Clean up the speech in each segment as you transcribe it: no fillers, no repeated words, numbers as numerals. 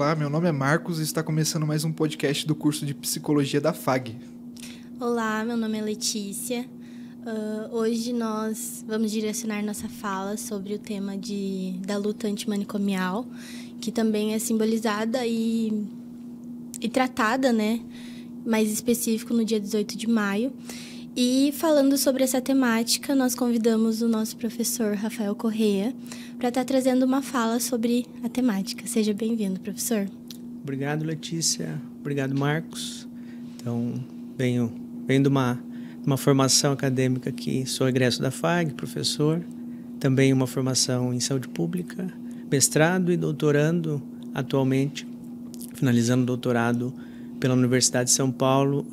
Olá, meu nome é Marcos e está começando mais um podcast do curso de Psicologia da FAG. Olá, meu nome é Letícia. Hoje nós vamos direcionar nossa fala sobre o tema da luta antimanicomial, que também é simbolizada e tratada, né, mais específico no dia 18 de maio. E falando sobre essa temática, nós convidamos o nosso professor Rafael Correia para estar trazendo uma fala sobre a temática. Seja bem-vindo, professor. Obrigado, Letícia. Obrigado, Marcos. Então, venho de uma formação acadêmica que sou egresso da FAG, professor. Também uma formação em saúde pública, mestrado e doutorando atualmente, finalizando o doutorado pela Universidade de São Paulo,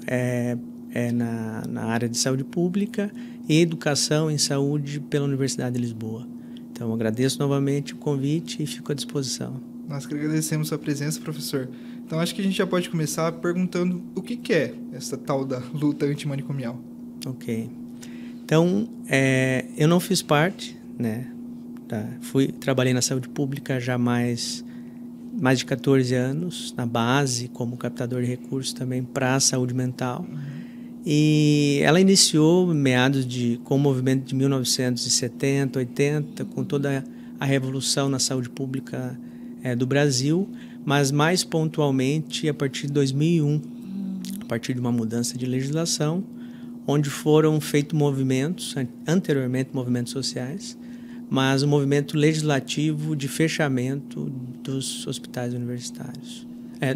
na área de saúde pública e educação em saúde pela Universidade de Lisboa. Então, agradeço novamente o convite e fico à disposição. Nós que agradecemos sua presença, professor. Então, acho que a gente já pode começar perguntando o que é essa tal da luta antimanicomial. Ok. Então, eu não fiz parte, né? Trabalhei na saúde pública já mais de 14 anos, na base, como captador de recursos também para a saúde mental. E ela iniciou com o movimento de 1970, 80, com toda a revolução na saúde pública do Brasil, mas mais pontualmente a partir de 2001, a partir de uma mudança de legislação, onde foram feitos movimentos, anteriormente movimentos sociais, mas um movimento legislativo de fechamento dos hospitais universitários.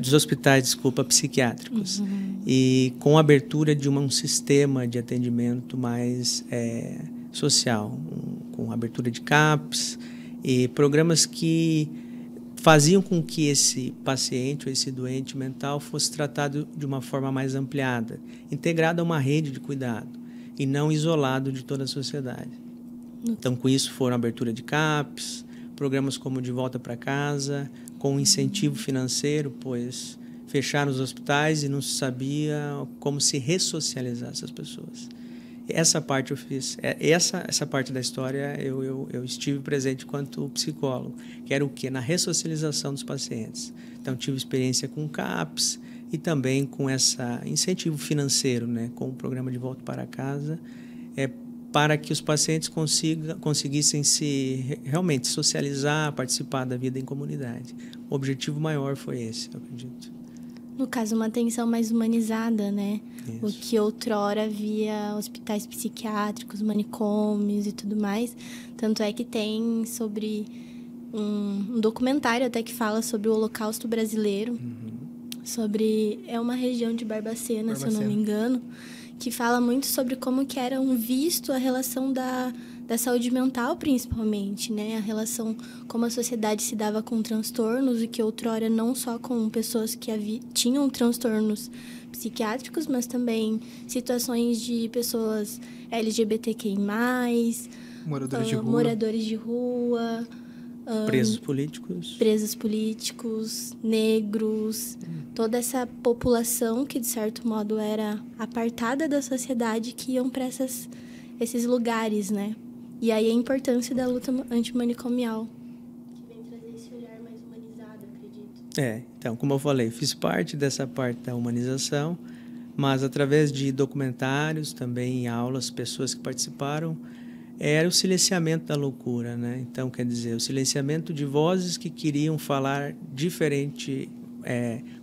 Dos hospitais, psiquiátricos. E com a abertura de um sistema de atendimento mais social, com abertura de CAPs e programas que faziam com que esse paciente ou esse doente mental fosse tratado de uma forma mais ampliada, integrado a uma rede de cuidado e não isolado de toda a sociedade. Então, com isso foram a abertura de CAPs, programas como De Volta para Casa, com incentivo financeiro, pois fecharam os hospitais e não se sabia como se ressocializar essas pessoas. Essa parte eu fiz. Essa parte da história eu estive presente enquanto psicólogo, que era o quê? Na ressocialização dos pacientes. Então, tive experiência com CAPs e também com esse incentivo financeiro, né, com o programa De Volta para Casa, para que os pacientes conseguissem se realmente socializar, participar da vida em comunidade. O objetivo maior foi esse, eu acredito. No caso, uma atenção mais humanizada, né? Isso. O que outrora havia hospitais psiquiátricos, manicômios e tudo mais. Tanto é que tem sobre um documentário até que fala sobre o Holocausto brasileiro. É uma região de Barbacena, se eu não me engano, que fala muito sobre como que era visto a relação da saúde mental, principalmente, né? A relação, como a sociedade se dava com transtornos, e que outrora não só com pessoas que tinham transtornos psiquiátricos, mas também situações de pessoas LGBTQI+, moradores de rua, presos políticos, negros, toda essa população que, de certo modo, era apartada da sociedade, que iam para esses lugares, né? E aí a importância da luta antimanicomial, que vem trazer esse olhar mais humanizado, acredito. Então, como eu falei, fiz parte dessa parte da humanização, mas através de documentários, também em aulas, pessoas que participaram, era o silenciamento da loucura, né? Então, quer dizer, o silenciamento de vozes que queriam falar diferente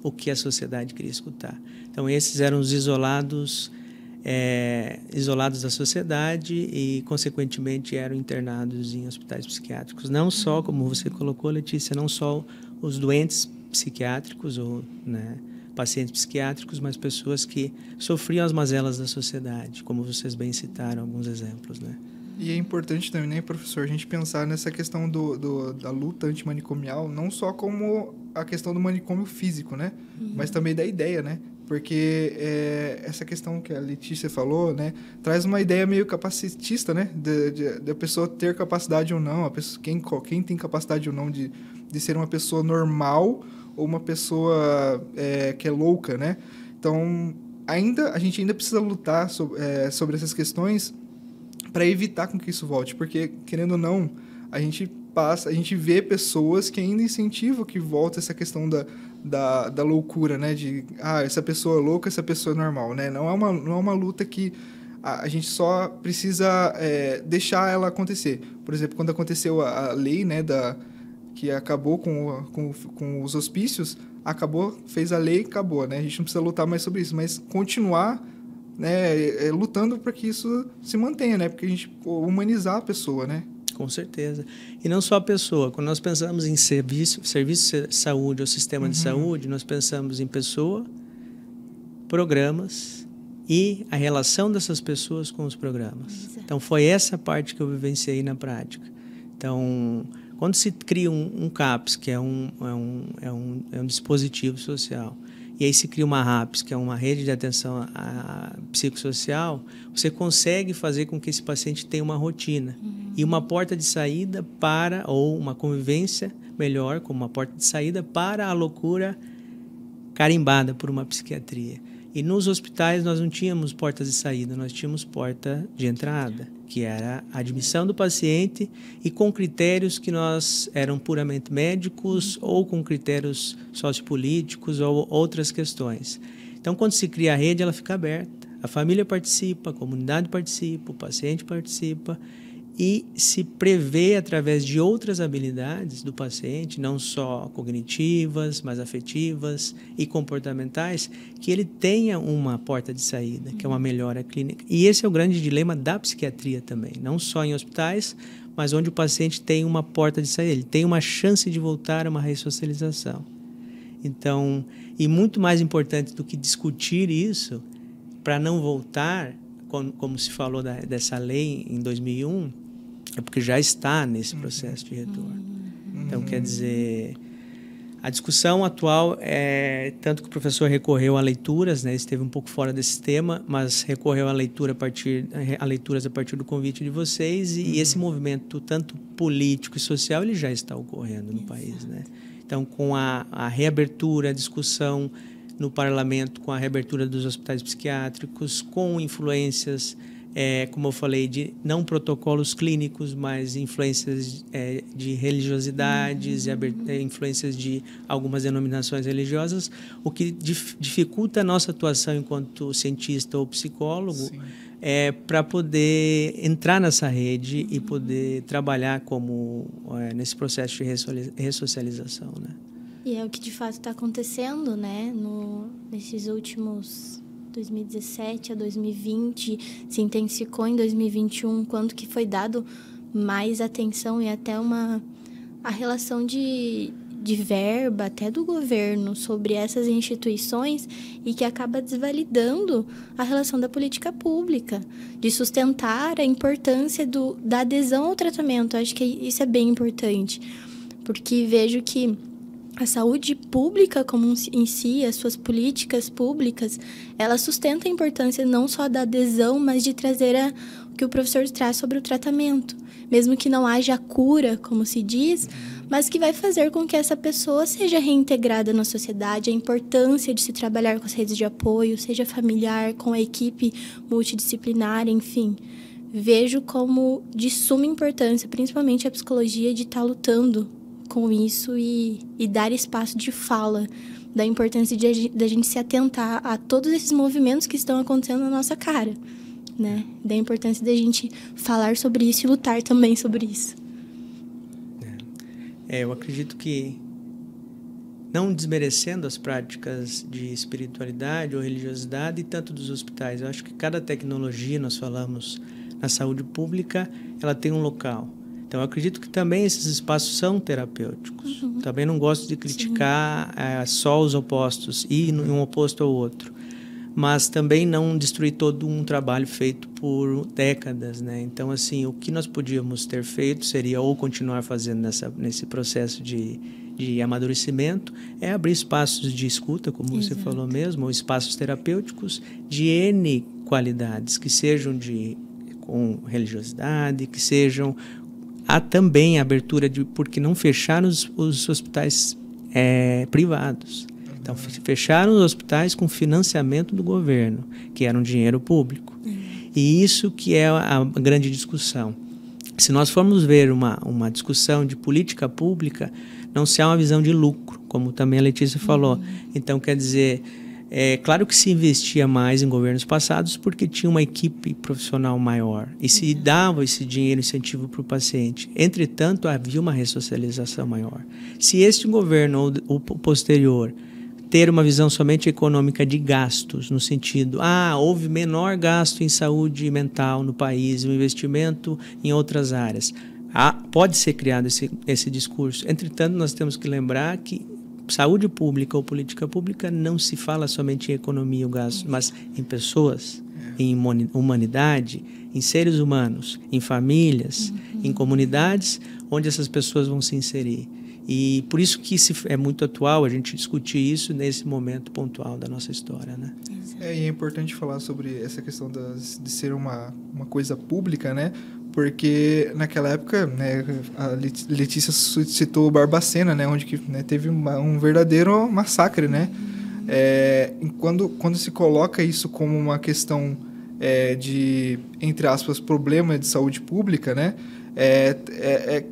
o que a sociedade queria escutar. Então, esses eram os isolados da sociedade e, consequentemente, eram internados em hospitais psiquiátricos. Não só, como você colocou, Letícia, não só os doentes psiquiátricos ou, né, pacientes psiquiátricos, mas pessoas que sofriam as mazelas da sociedade, como vocês bem citaram alguns exemplos, né? E é importante também, né, professor, a gente pensar nessa questão da luta antimanicomial, não só como a questão do manicômio físico, né? Mas também da ideia, né? Porque essa questão que a Letícia falou, né, traz uma ideia meio capacitista, né, de a pessoa ter capacidade ou não, quem tem capacidade ou não de ser uma pessoa normal ou uma pessoa que é louca, né? Então, a gente ainda precisa lutar sobre essas questões para evitar com que isso volte, porque, querendo ou não, a gente a gente vê pessoas que ainda incentivam que volta essa questão da loucura, né? De, essa pessoa é louca, essa pessoa é normal, né? Não é uma luta que a gente só precisa deixar ela acontecer. Por exemplo, quando aconteceu a lei, né, que acabou com os hospícios, fez a lei e acabou, né? A gente não precisa lutar mais sobre isso, mas continuar, né, lutando para que isso se mantenha, né? Porque a gente humanizar a pessoa, né? Com certeza. E não só a pessoa. Quando nós pensamos em serviço de saúde ou sistema de saúde, nós pensamos em pessoa, programas e a relação dessas pessoas com os programas. Exato. Então, foi essa parte que eu vivenciei na prática. Então, quando se cria um CAPS, que é um dispositivo social, e aí se cria uma RAPS, que é uma rede de atenção psicossocial, você consegue fazer com que esse paciente tenha uma rotina e uma porta de saída ou uma convivência melhor, como uma porta de saída para a loucura carimbada por uma psiquiatria. E nos hospitais nós não tínhamos portas de saída, nós tínhamos porta de entrada, que era a admissão do paciente e com critérios que eram puramente médicos ou com critérios sociopolíticos ou outras questões. Então, quando se cria a rede, ela fica aberta. A família participa, a comunidade participa, o paciente participa e se prevê através de outras habilidades do paciente, não só cognitivas, mas afetivas e comportamentais, que ele tenha uma porta de saída, que é uma melhora clínica. E esse é o grande dilema da psiquiatria também, não só em hospitais, mas onde o paciente tem uma porta de saída, ele tem uma chance de voltar a uma ressocialização. Então, e muito mais importante do que discutir isso, para não voltar, como se falou dessa lei em 2001, é porque já está nesse processo de retorno. Então, quer dizer, a discussão atual tanto que o professor recorreu a leituras, né, esteve um pouco fora desse tema, mas recorreu a leituras a partir do convite de vocês, e esse movimento, tanto político e social, ele já está ocorrendo no país, né? Então, com a reabertura, a discussão no parlamento, com a reabertura dos hospitais psiquiátricos, com influências, como eu falei, de não protocolos clínicos, mas influências de religiosidades, influências de algumas denominações religiosas, o que dificulta a nossa atuação enquanto cientista ou psicólogo, para poder entrar nessa rede e poder trabalhar nesse processo de ressocialização, né? E é o que de fato está acontecendo, né? Nesses últimos 2017 a 2020, se intensificou em 2021, quanto que foi dado mais atenção e até a relação de verba até do governo sobre essas instituições, e que acaba desvalidando a relação da política pública, de sustentar a importância da adesão ao tratamento. Acho que isso é bem importante, porque vejo que a saúde pública como em si, as suas políticas públicas, ela sustenta a importância não só da adesão, mas de trazer o que o professor traz sobre o tratamento. Mesmo que não haja cura, como se diz, mas que vai fazer com que essa pessoa seja reintegrada na sociedade, a importância de se trabalhar com as redes de apoio, seja familiar, com a equipe multidisciplinar, enfim. Vejo como de suma importância, principalmente a psicologia, de estar lutando com isso e dar espaço de fala, da importância da gente se atentar a todos esses movimentos que estão acontecendo na nossa cara, né? Da importância da gente falar sobre isso e lutar também sobre isso. Eu acredito que, não desmerecendo as práticas de espiritualidade ou religiosidade, tanto dos hospitais, eu acho que cada tecnologia, nós falamos na saúde pública, ela tem um local. Então, eu acredito que também esses espaços são terapêuticos. Também não gosto de criticar só os opostos, ir um oposto ao outro. Mas também não destruir todo um trabalho feito por décadas, né? Então, assim, o que nós podíamos ter feito seria ou continuar fazendo nesse processo de amadurecimento, abrir espaços de escuta, como você falou mesmo, ou espaços terapêuticos de N qualidades, que sejam com religiosidade, que sejam... Há também a abertura por que não fechar os hospitais privados. Então, fecharam os hospitais com financiamento do governo, que era um dinheiro público. E isso que é a grande discussão. se nós formos ver uma discussão de política pública, não se há uma visão de lucro, como também a Letícia falou. Então, quer dizer, é claro que se investia mais em governos passados porque tinha uma equipe profissional maior e se dava esse dinheiro incentivo para o paciente. Entretanto, havia uma ressocialização maior. Se este governo ou o posterior ter uma visão somente econômica de gastos, no sentido, houve menor gasto em saúde mental no país, um investimento em outras áreas, pode ser criado esse discurso. Entretanto, nós temos que lembrar que saúde pública ou política pública não se fala somente em economia e gasto, mas em pessoas, em humanidade, em seres humanos, em famílias, em comunidades onde essas pessoas vão se inserir. E por isso que é muito atual a gente discutir isso nesse momento pontual da nossa história, né? E é importante falar sobre essa questão de ser uma coisa pública, né? Porque naquela época, né, a Letícia citou Barbacena, né, onde que, né, teve um verdadeiro massacre, né? Quando se coloca isso como uma questão de, entre aspas, problema de saúde pública, né?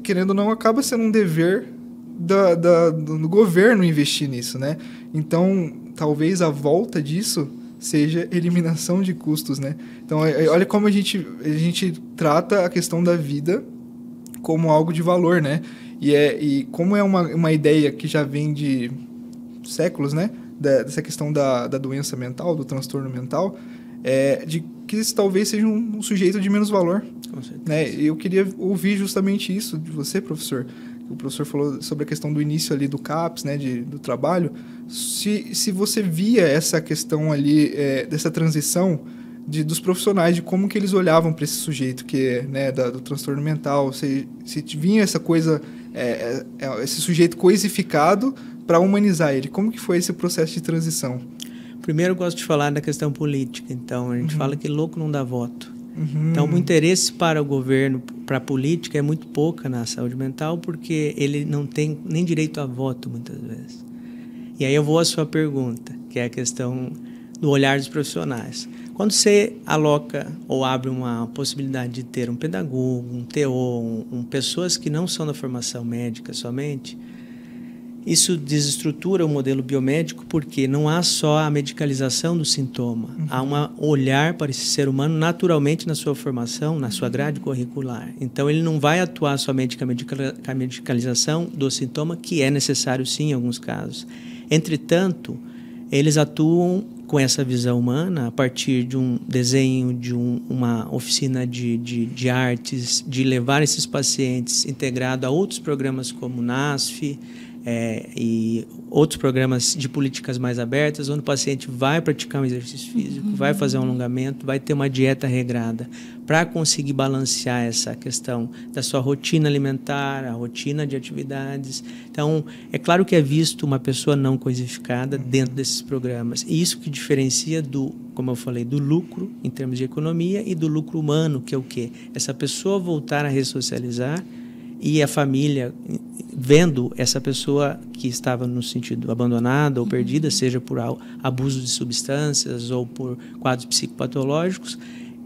Querendo ou não, acaba sendo um dever do governo investir nisso, né? Então, talvez a volta disso seja eliminação de custos, né? Então, olha como a gente trata a questão da vida como algo de valor, né? E como é uma ideia que já vem de séculos, né? Dessa questão da doença mental, do transtorno mental, de que isso talvez seja um sujeito de menos valor. Com certeza. Né? Eu queria ouvir justamente isso de você, professor. O professor falou sobre a questão do início ali do CAPS, né, do trabalho. Se você via essa questão ali, dessa transição dos profissionais, de como que eles olhavam para esse sujeito que né, do transtorno mental, se vinha essa coisa, esse sujeito coisificado para humanizar ele. Como que foi esse processo de transição? Primeiro eu gosto de falar da questão política. Então, a gente fala que louco não dá voto. Então, o interesse para o governo, para a política, é muito pouca na saúde mental, porque ele não tem nem direito a voto, muitas vezes. E aí eu vou à sua pergunta, que é a questão do olhar dos profissionais. Quando você aloca ou abre uma possibilidade de ter um pedagogo, um TO, pessoas que não são da formação médica somente, isso desestrutura o modelo biomédico, porque não há só a medicalização do sintoma, há um olhar para esse ser humano naturalmente na sua formação, na sua grade curricular. Então, ele não vai atuar somente com a medicalização do sintoma, que é necessário sim em alguns casos. Entretanto, eles atuam com essa visão humana a partir de um desenho, de uma oficina de artes, de levar esses pacientes integrados a outros programas como o NASF, e outros programas de políticas mais abertas, onde o paciente vai praticar um exercício físico, vai fazer um alongamento, vai ter uma dieta regrada, para conseguir balancear essa questão da sua rotina alimentar, a rotina de atividades. Então, é claro que é visto uma pessoa não coisificada dentro desses programas. E isso que diferencia como eu falei, do lucro em termos de economia e do lucro humano, que é o quê? Essa pessoa voltar a ressocializar e a família vendo essa pessoa que estava no sentido abandonada ou perdida, seja por abuso de substâncias ou por quadros psicopatológicos,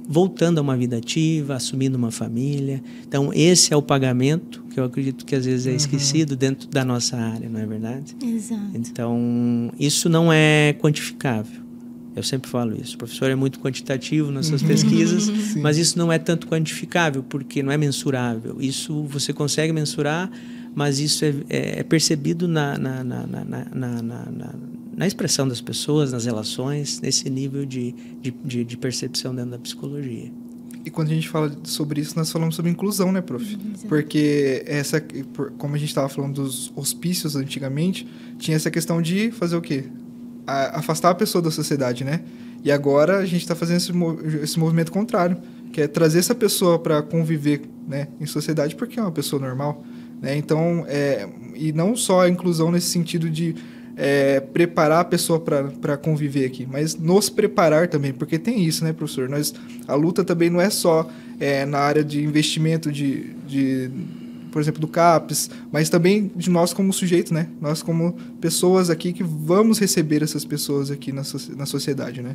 voltando a uma vida ativa, assumindo uma família. Então, esse é o pagamento que eu acredito que às vezes é esquecido dentro da nossa área, não é verdade? Exato. Então, isso não é quantificável. Eu sempre falo isso. O professor é muito quantitativo nas suas pesquisas, mas isso não é tanto quantificável, porque não é mensurável. Isso você consegue mensurar, mas isso é percebido na expressão das pessoas, nas relações, nesse nível de percepção dentro da psicologia. E quando a gente fala sobre isso, nós falamos sobre inclusão, né, prof? Porque como a gente estava falando dos hospícios antigamente, tinha essa questão de fazer o quê? Afastar a pessoa da sociedade, né? E agora a gente está fazendo esse movimento contrário, que é trazer essa pessoa para conviver, né, em sociedade, porque é uma pessoa normal, né? Então, e não só a inclusão nesse sentido de preparar a pessoa para conviver aqui, mas nos preparar também, porque tem isso, né, professor? A luta também não é só na área de investimento por exemplo, do CAPES, mas também de nós como sujeito, né? Nós como pessoas aqui que vamos receber essas pessoas aqui na sociedade, né?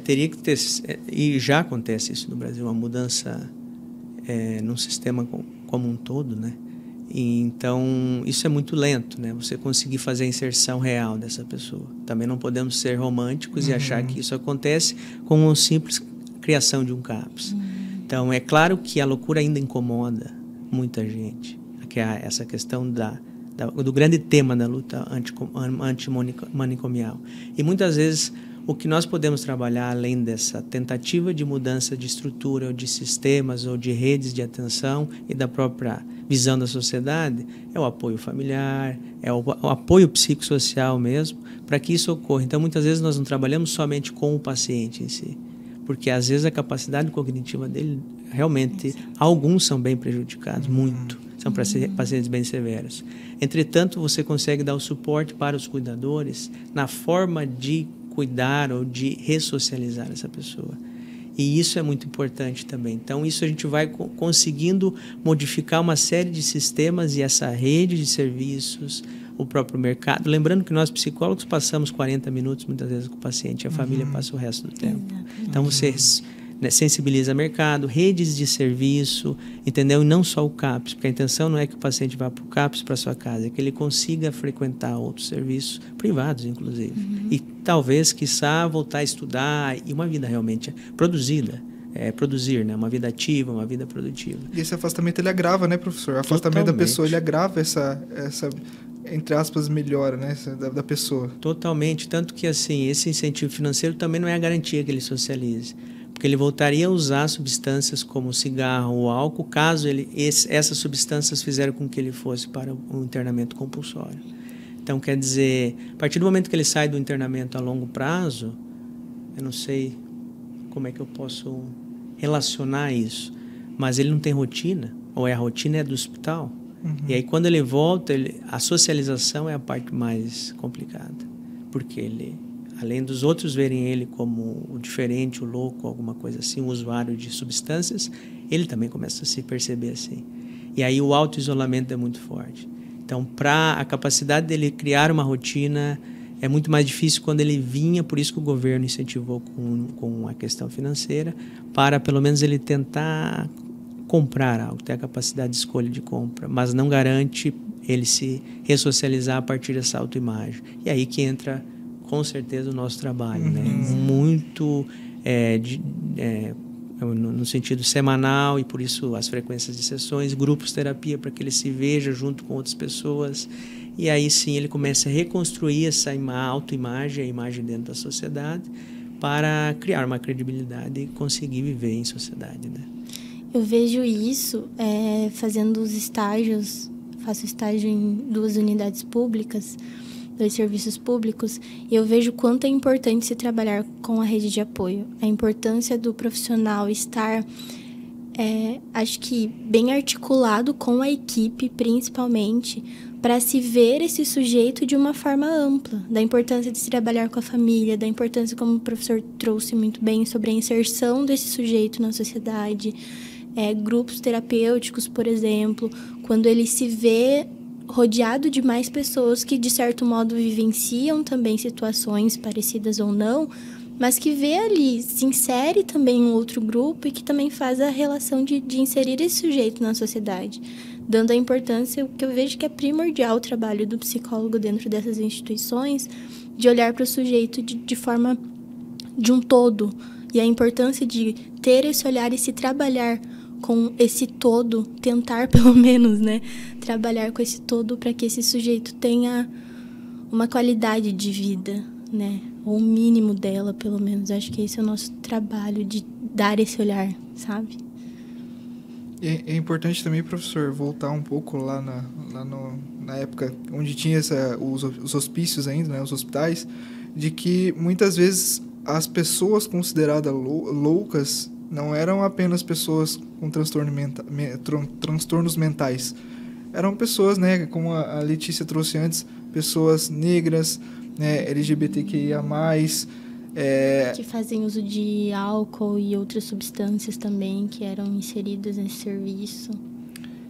Teria que ter, e já acontece isso no Brasil, uma mudança num sistema como um todo, né? E, então, isso é muito lento, né? Você conseguir fazer a inserção real dessa pessoa. Também não podemos ser românticos e achar que isso acontece com uma simples criação de um CAPS. Então, é claro que a loucura ainda incomoda muita gente, que é essa questão do grande tema da luta antimanicomial. E muitas vezes o que nós podemos trabalhar, além dessa tentativa de mudança de estrutura, ou de sistemas, ou de redes de atenção e da própria visão da sociedade, é o apoio familiar, é o apoio psicossocial mesmo, para que isso ocorra. Então, muitas vezes nós não trabalhamos somente com o paciente em si, porque às vezes a capacidade cognitiva dele, realmente, alguns são bem prejudicados, muito. São pacientes bem severos. Entretanto, você consegue dar o suporte para os cuidadores na forma de cuidar ou de ressocializar essa pessoa. E isso é muito importante também. Então, isso a gente vai conseguindo modificar uma série de sistemas e essa rede de serviços, o próprio mercado. Lembrando que nós, psicólogos, passamos 40 minutos, muitas vezes, com o paciente. A família passa o resto do tempo. Então, você sensibiliza o mercado, redes de serviço, entendeu? E não só o CAPS, porque a intenção não é que o paciente vá para o CAPS, para a sua casa, é que ele consiga frequentar outros serviços, privados, inclusive. E talvez, quiçá, voltar a estudar e uma vida realmente produzida. Produzir, né? Uma vida ativa, uma vida produtiva. E esse afastamento, ele agrava, né, professor? O afastamento da pessoa, ele agrava essa entre aspas, melhora, né, da pessoa. Totalmente. Tanto que, assim, esse incentivo financeiro também não é a garantia que ele socialize. Porque ele voltaria a usar substâncias como o cigarro ou o álcool, caso essas substâncias fizeram com que ele fosse para um internamento compulsório. Então, quer dizer, a partir do momento que ele sai do internamento a longo prazo, eu não sei como é que eu posso relacionar isso, mas ele não tem rotina, ou a rotina é do hospital. E aí, quando ele volta, a socialização é a parte mais complicada, porque ele, além dos outros verem ele como o diferente, o louco, alguma coisa assim, um usuário de substâncias, ele também começa a se perceber assim. E aí o auto-isolamento é muito forte. Então, para a capacidade dele criar uma rotina, é muito mais difícil quando ele vinha, por isso que o governo incentivou com a questão financeira, para pelo menos ele tentar comprar algo, ter a capacidade de escolha de compra, mas não garante ele se ressocializar a partir dessa autoimagem. E aí que entra, com certeza, o nosso trabalho, né? Muito no sentido semanal, e por isso as frequências de sessões, grupos de terapia para que ele se veja junto com outras pessoas, e aí sim ele começa a reconstruir essa autoimagem, a imagem dentro da sociedade, para criar uma credibilidade e conseguir viver em sociedade, né? Eu vejo isso fazendo os estágios, faço estágio em 2 unidades públicas, 2 serviços públicos, e eu vejo quanto é importante se trabalhar com a rede de apoio. A importância do profissional estar, acho que, bem articulado com a equipe, principalmente, para se ver esse sujeito de uma forma ampla, da importância de se trabalhar com a família, da importância, como o professor trouxe muito bem, sobre a inserção desse sujeito na sociedade, grupos terapêuticos, por exemplo, quando ele se vê rodeado de mais pessoas que, de certo modo, vivenciam também situações parecidas ou não, mas que vê ali, se insere também em outro grupo e que também faz a relação de inserir esse sujeito na sociedade, dando a importância, que eu vejo que é primordial o trabalho do psicólogo dentro dessas instituições, de olhar para o sujeito de forma de um todo, e a importância de ter esse olhar e se trabalhar com esse todo, tentar pelo menos, né, trabalhar com esse todo para que esse sujeito tenha uma qualidade de vida, né, ou o mínimo dela, pelo menos. Acho que esse é o nosso trabalho, de dar esse olhar, sabe? É importante também, professor, voltar um pouco lá na época onde tinha os hospícios ainda, né, os hospitais, de que muitas vezes as pessoas consideradas loucas não eram apenas pessoas com transtornos mentais. Eram pessoas, né, como a Letícia trouxe antes, pessoas negras, né, LGBTQIA+, que fazem uso de álcool e outras substâncias também que eram inseridas nesse serviço.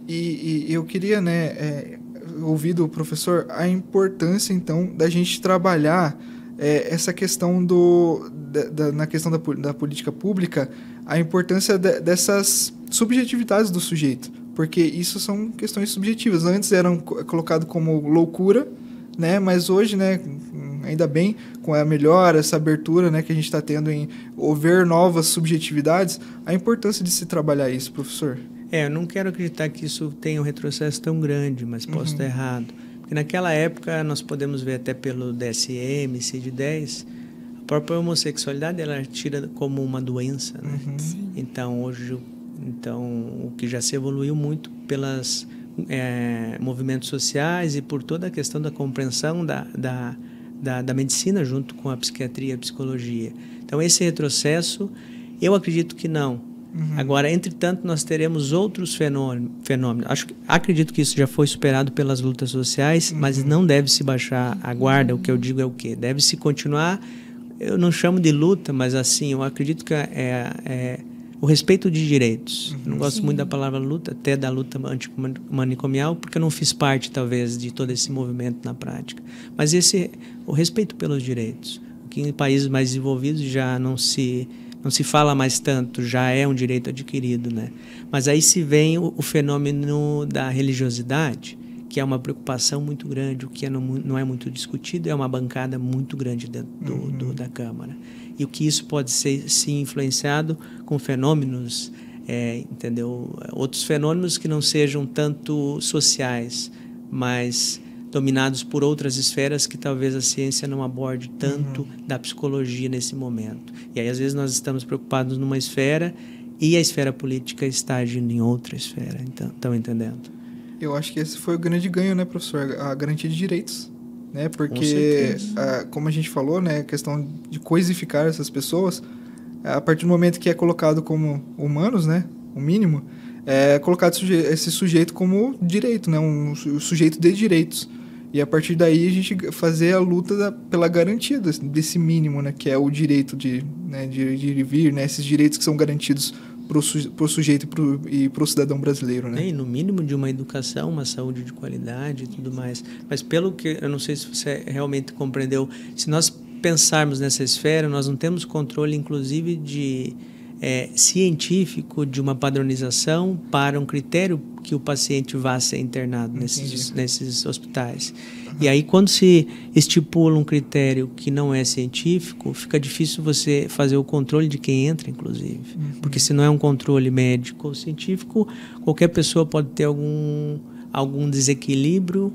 E eu queria, né, ouvir do professor a importância, então, da gente trabalhar essa questão na questão da política pública, a importância dessas subjetividades do sujeito, porque isso são questões subjetivas. Antes eram colocado como loucura, né? Mas hoje, né, ainda bem, com a melhora, essa abertura, né, que a gente está tendo em ver novas subjetividades, a importância de se trabalhar isso, professor. Eu não quero acreditar que isso tenha um retrocesso tão grande, mas posso estar errado. Porque naquela época, nós podemos ver até pelo DSM, CID-10, a própria homossexualidade ela é tida como uma doença, né? Então, hoje, o que já se evoluiu muito pelos movimentos sociais e por toda a questão da compreensão da medicina junto com a psiquiatria e a psicologia. Então, esse retrocesso, eu acredito que não. Agora, entretanto, nós teremos outros fenômenos. Acredito que isso já foi superado pelas lutas sociais, mas não deve se baixar a guarda. O que eu digo é o quê? Deve se continuar, eu não chamo de luta, mas assim, eu acredito que o respeito de direitos. Eu não gosto muito da palavra luta, até da luta antimanicomial, porque eu não fiz parte, talvez, de todo esse movimento na prática. Mas o respeito pelos direitos, que em países mais desenvolvidos já não se fala mais tanto, já é um direito adquirido, né? Mas aí se vem o fenômeno da religiosidade, que é uma preocupação muito grande, o que não é muito discutido, é uma bancada muito grande dentro da Câmara. E o que isso pode ser influenciado com fenômenos, entendeu? Outros fenômenos que não sejam tanto sociais, mas dominados por outras esferas que talvez a ciência não aborde tanto da psicologia nesse momento. E aí, às vezes, nós estamos preocupados numa esfera e a esfera política está agindo em outra esfera. Então, estão entendendo? Eu acho que esse foi o grande ganho, né, professor? A garantia de direitos, né? Porque, como a gente falou, né, a questão de coisificar essas pessoas, a partir do momento que é colocado como humanos, né, o mínimo, é colocado esse sujeito como direito, né, um sujeito de direitos. E a partir daí a gente fazer a luta pela garantia desse mínimo, né, que é o direito de ir e vir, né, esses direitos que são garantidos para o sujeito e para o cidadão brasileiro, né? E no mínimo de uma educação, uma saúde de qualidade e tudo mais. Mas pelo que, eu não sei se você realmente compreendeu, se nós pensarmos nessa esfera, nós não temos controle, inclusive, científico de uma padronização para um critério que o paciente vá ser internado nesses hospitais. E aí, quando se estipula um critério que não é científico, fica difícil você fazer o controle de quem entra, inclusive. Porque se não é um controle médico ou científico, qualquer pessoa pode ter algum desequilíbrio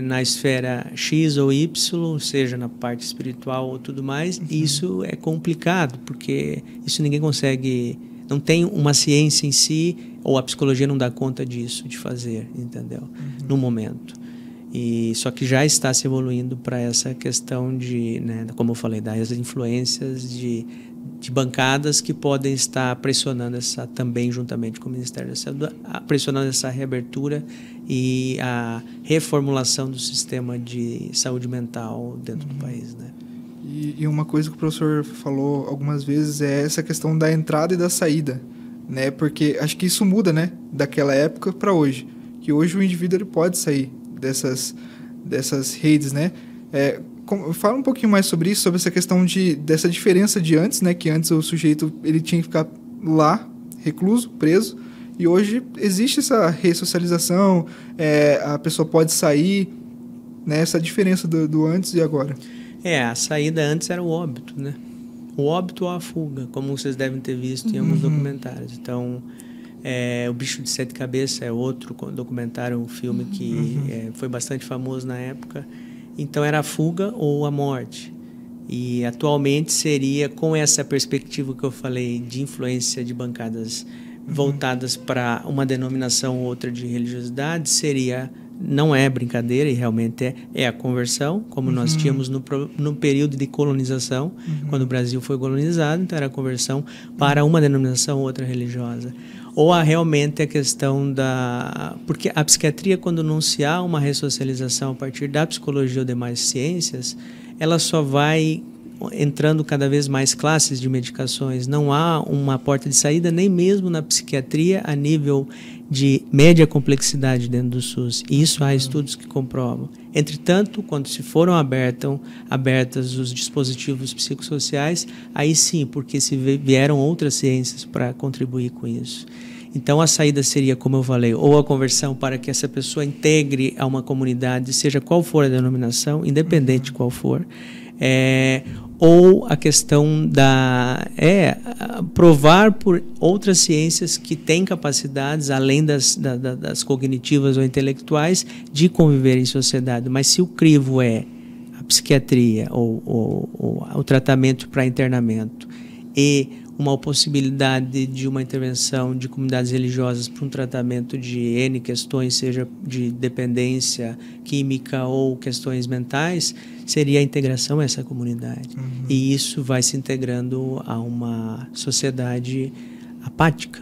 na esfera X ou Y, seja na parte espiritual ou tudo mais, e isso é complicado, porque isso ninguém consegue, não tem uma ciência em si, ou a psicologia não dá conta disso, de fazer, entendeu? No momento. E só que já está se evoluindo para essa questão de, né, como eu falei, das influências de bancadas que podem estar pressionando também juntamente com o Ministério da Saúde, pressionando essa reabertura e a reformulação do sistema de saúde mental dentro do país, né? E uma coisa que o professor falou algumas vezes é essa questão da entrada e da saída, né? Porque acho que isso muda, né, daquela época para hoje, que hoje o indivíduo ele pode sair dessas redes, né? Fala um pouquinho mais sobre isso, sobre essa questão dessa diferença de antes, né? Que antes o sujeito ele tinha que ficar lá, recluso, preso, e hoje existe essa ressocialização, a pessoa pode sair, né? Essa diferença do antes e agora. A saída antes era o óbito, né? O óbito ou a fuga, como vocês devem ter visto em alguns documentários. Então, O Bicho de Sete Cabeças é outro documentário, um filme que foi bastante famoso na época. Então, era a fuga ou a morte. E, atualmente, seria, com essa perspectiva que eu falei, de influência de bancadas voltadas para uma denominação ou outra de religiosidade, não é brincadeira, e realmente é a conversão, como nós tínhamos no período de colonização, quando o Brasil foi colonizado, então era a conversão para uma denominação ou outra religiosa. Ou realmente a questão porque a psiquiatria, quando não se há uma ressocialização a partir da psicologia ou demais ciências, ela só vai entrando cada vez mais classes de medicações. Não há uma porta de saída, nem mesmo na psiquiatria a nível de média complexidade dentro do SUS. E isso há estudos que comprovam. Entretanto, quando se foram abertas os dispositivos psicossociais, aí sim, porque se vieram outras ciências para contribuir com isso. Então, a saída seria, como eu falei, ou a conversão para que essa pessoa integre a uma comunidade, seja qual for a denominação, independente de qual for, ou a questão provar por outras ciências que têm capacidades, além das cognitivas ou intelectuais, de conviver em sociedade. Mas se o crivo é a psiquiatria ou o tratamento para internamento e uma possibilidade de uma intervenção de comunidades religiosas para um tratamento de N questões, seja de dependência química ou questões mentais, seria a integração a essa comunidade. E isso vai se integrando a uma sociedade apática,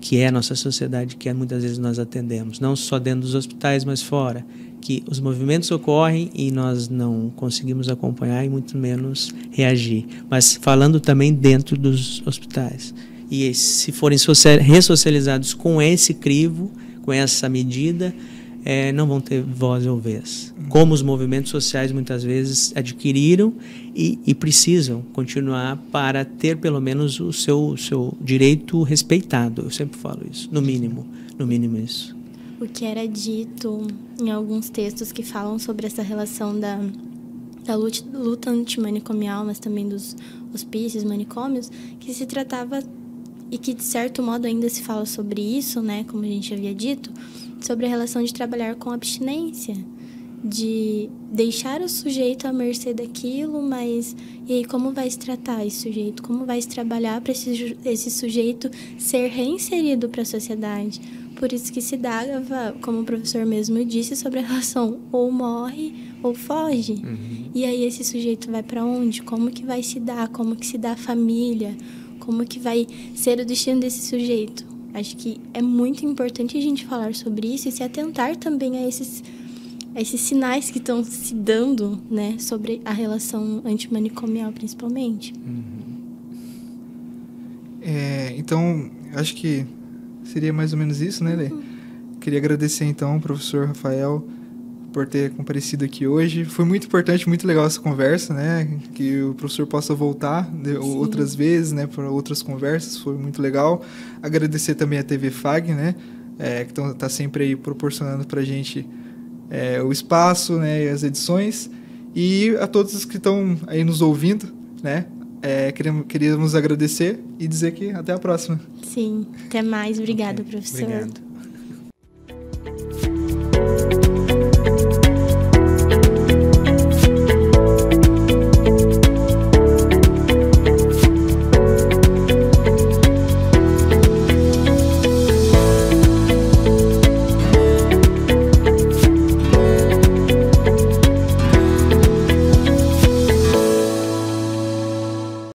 que é a nossa sociedade que muitas vezes nós atendemos, não só dentro dos hospitais, mas fora, que os movimentos ocorrem e nós não conseguimos acompanhar e muito menos reagir. Mas falando também dentro dos hospitais. E se forem ressocializados com esse crivo, com essa medida, não vão ter voz ou vez. Como os movimentos sociais muitas vezes adquiriram e precisam continuar para ter pelo menos o seu direito respeitado. Eu sempre falo isso, no mínimo isso. O que era dito em alguns textos que falam sobre essa relação da luta antimanicomial, mas também dos hospícios, manicômios, que se tratava, e que de certo modo ainda se fala sobre isso, né, como a gente havia dito, sobre a relação de trabalhar com abstinência, de deixar o sujeito à mercê daquilo, mas e aí como vai se tratar esse sujeito? Como vai se trabalhar para esse sujeito ser reinserido para a sociedade? Por isso que se dava, como o professor mesmo disse, sobre a relação ou morre ou foge. E aí esse sujeito vai para onde? Como que vai se dar? Como que se dá a família? Como que vai ser o destino desse sujeito? Acho que é muito importante a gente falar sobre isso e se atentar também a esses sinais que estão se dando, né, sobre a relação antimanicomial, principalmente. Então, acho que seria mais ou menos isso, né, Lê? Queria agradecer, então, ao professor Rafael por ter comparecido aqui hoje. Foi muito importante, muito legal essa conversa, né? Que o professor possa voltar outras vezes, né, para outras conversas. Foi muito legal. Agradecer também a TV FAG, né, que está sempre aí proporcionando para a gente o espaço, né, e as edições. E a todos que estão aí nos ouvindo, né? Queríamos agradecer e dizer que até a próxima. Sim, até mais. Obrigada, professor. Obrigado.